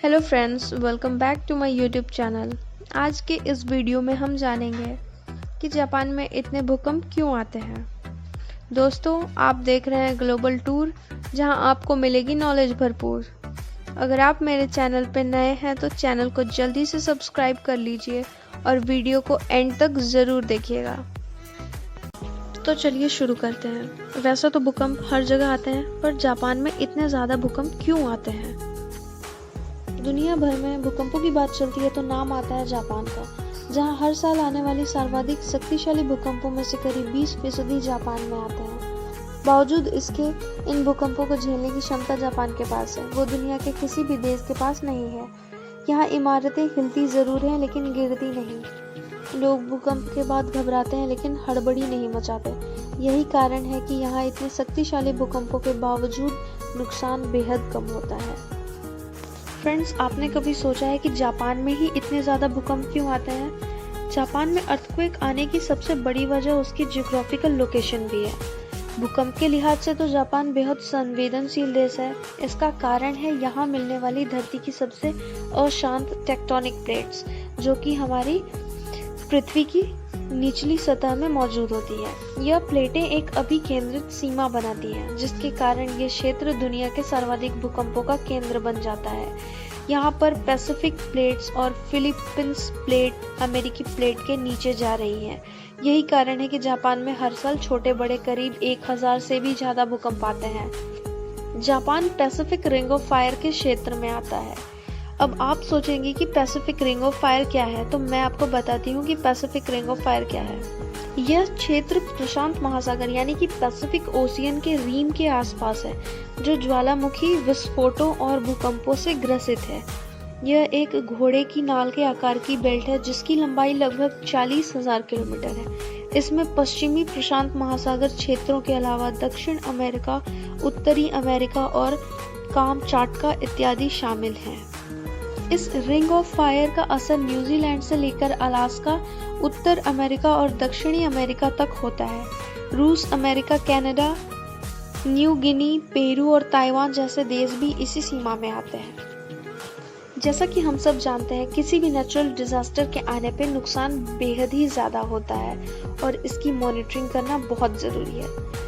Hello friends, welcome back to my YouTube channel. आज के इस वीडियो में हम जानेंगे कि जापान में इतने भूकंप क्यों आते हैं। दोस्तों, आप देख रहे हैं ग्लोबल टूर, जहां आपको मिलेगी नॉलेज भरपूर। अगर आप मेरे चैनल पर नए हैं तो चैनल को जल्दी से सब्सक्राइब कर लीजिए और वीडियो को एंड तक ज़रूर देखिएगा। तो चलिए शुरू करते हैं। वैसे तो भूकंप हर जगह आते हैं, पर जापान में इतने ज़्यादा भूकंप क्यों आते हैं? दुनिया भर में भूकंपों की बात चलती है तो नाम आता है जापान का, जहां हर साल आने वाली सर्वाधिक शक्तिशाली भूकंपों में से करीब 20% जापान में आते हैं। बावजूद इसके इन भूकंपों को झेलने की क्षमता जापान के पास है, वो दुनिया के किसी भी देश के पास नहीं है। यहाँ इमारतें हिलती जरूर हैं लेकिन गिरती नहीं। लोग भूकंप के बाद घबराते हैं लेकिन हड़बड़ी नहीं मचाते। यही कारण है कि यहाँ इतने शक्तिशाली भूकंपों के बावजूद नुकसान बेहद कम होता है। फ्रेंड्स, आपने कभी सोचा है कि जापान में ही इतने ज़्यादा भूकंप क्यों आते हैं? जापान में अर्थक्वेक आने की सबसे बड़ी वजह उसकी जियोग्राफिकल लोकेशन भी है। भूकंप के लिहाज से तो जापान बेहद संवेदनशील देश है। इसका कारण है यहाँ मिलने वाली धरती की सबसे अशांत टेक्टोनिक प्लेट्स, जो कि हमारी पृथ्वी की निचली सतह में मौजूद होती है। यह प्लेटें एक अभिकेंद्रित सीमा बनाती हैं, जिसके कारण ये क्षेत्र दुनिया के सर्वाधिक भूकंपों का केंद्र बन जाता है। यहाँ पर पैसिफिक प्लेट्स और फिलीपींस प्लेट अमेरिकी प्लेट के नीचे जा रही हैं। यही कारण है कि जापान में हर साल छोटे बड़े करीब 1000 से भी ज्यादा भूकंप आते हैं। Japan Pacific ring of fire के क्षेत्र में आता है। अब आप सोचेंगे कि पैसिफिक रिंग ऑफ फायर क्या है, तो मैं आपको बताती हूँ कि पैसिफिक रिंग ऑफ फायर क्या है। यह क्षेत्र प्रशांत महासागर यानी कि पैसिफिक ओशियन के रीम के आसपास है, जो ज्वालामुखी विस्फोटों और भूकंपों से ग्रसित है। यह एक घोड़े की नाल के आकार की बेल्ट है, जिसकी लंबाई लगभग 40,000 किलोमीटर है। इसमें पश्चिमी प्रशांत महासागर क्षेत्रों के अलावा दक्षिण अमेरिका, उत्तरी अमेरिका और कामचाटका इत्यादि शामिल हैं। इस रिंग ऑफ फायर का असर न्यूजीलैंड से लेकर अलास्का, उत्तर अमेरिका और दक्षिणी अमेरिका तक होता है। रूस, America, Canada, New Guinea, Peru और ताइवान जैसे देश भी इसी सीमा में आते हैं। जैसा कि हम सब जानते हैं, किसी भी नेचुरल डिजास्टर के आने पे नुकसान बेहद ही ज्यादा होता है और इसकी मॉनिटरिंग करना बहुत जरूरी है।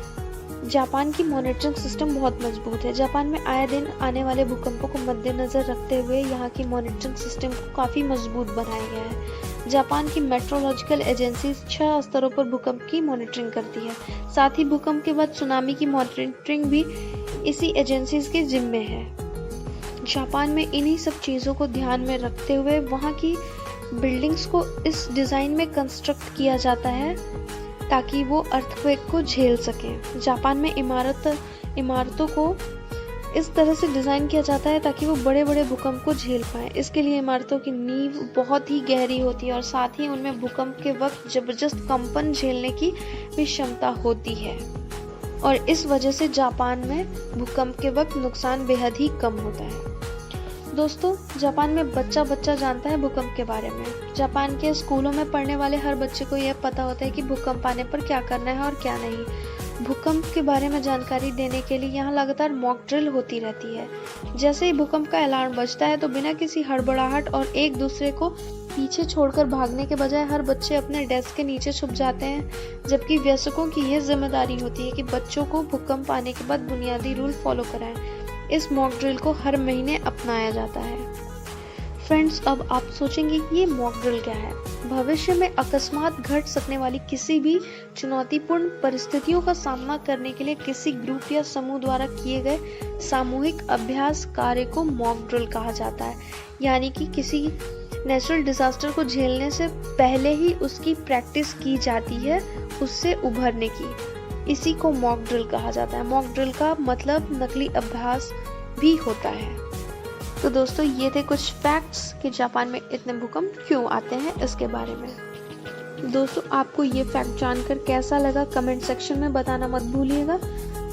जापान की मॉनिटरिंग सिस्टम बहुत मजबूत है। जापान में आए दिन आने वाले भूकंपों को मद्देनजर रखते हुए यहाँ की मॉनिटरिंग सिस्टम को काफी मजबूत बनाया गया है। जापान की मेट्रोलॉजिकल एजेंसी 6 स्तरों पर भूकंप की मॉनिटरिंग करती है। साथ ही भूकंप के बाद सुनामी की मॉनिटरिंग भी इसी एजेंसी के जिम्मे है। जापान में इन्हीं सब चीजों को ध्यान में रखते हुए वहाँ की बिल्डिंग्स को इस डिजाइन में कंस्ट्रक्ट किया जाता है ताकि वो अर्थक्वेक को झेल सकें। जापान में इमारतों को इस तरह से डिजाइन किया जाता है ताकि वो बड़े बड़े भूकंप को झेल पाए। इसके लिए इमारतों की नींव बहुत ही गहरी होती है और साथ ही उनमें भूकंप के वक्त जबरदस्त कंपन झेलने की भी क्षमता होती है, और इस वजह से जापान में भूकंप के वक्त नुकसान बेहद ही कम होता है। दोस्तों, जापान में बच्चा जानता है भूकंप के बारे में। जापान के स्कूलों में पढ़ने वाले हर बच्चे को यह पता होता है कि भूकंप आने पर क्या करना है और क्या नहीं। भूकंप के बारे में जानकारी देने के लिए यहाँ लगातार मॉक ड्रिल होती रहती है। जैसे ही भूकंप का अलार्म बजता है तो बिना किसी हड़बड़ाहट और एक दूसरे को पीछे छोड़कर भागने के बजाय हर बच्चे अपने डेस्क के नीचे छुप जाते हैं, जबकि वयस्कों की यह जिम्मेदारी होती है कि बच्चों को भूकंप आने के बाद बुनियादी रूल फॉलो कराएं। इस मॉक ड्रिल को हर महीने अपनाया जाता है। फ्रेंड्स, अब आप सोचेंगे कि ये मॉक ड्रिल क्या है? भविष्य में अकस्मात घट सकने वाली किसी भी चुनौतीपूर्ण परिस्थितियों का सामना करने के लिए किसी ग्रुप या समूह द्वारा किए गए सामूहिक अभ्यास कार्य को मॉक ड्रिल कहा जाता है। यानी कि किसी नेचुरल डिजास्टर को झेलने से पहले ही उसकी प्रैक्टिस की जाती है, उससे उभरने की। इसी को मॉक ड्रिल कहा जाता है। मॉक ड्रिल का मतलब नकली अभ्यास भी होता है। तो दोस्तों, ये थे कुछ फैक्ट्स कि जापान में इतने भूकंप क्यों आते हैं इसके बारे में। दोस्तों, आपको ये फैक्ट जानकर कैसा लगा कमेंट सेक्शन में बताना मत भूलिएगा।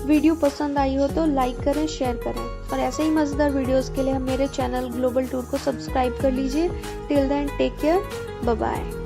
वीडियो पसंद आई हो तो लाइक करें, शेयर करें, और ऐसे ही मजेदार वीडियोस के लिए मेरे चैनल ग्लोबल टूर को सब्सक्राइब कर लीजिए। Till then take care, bye bye.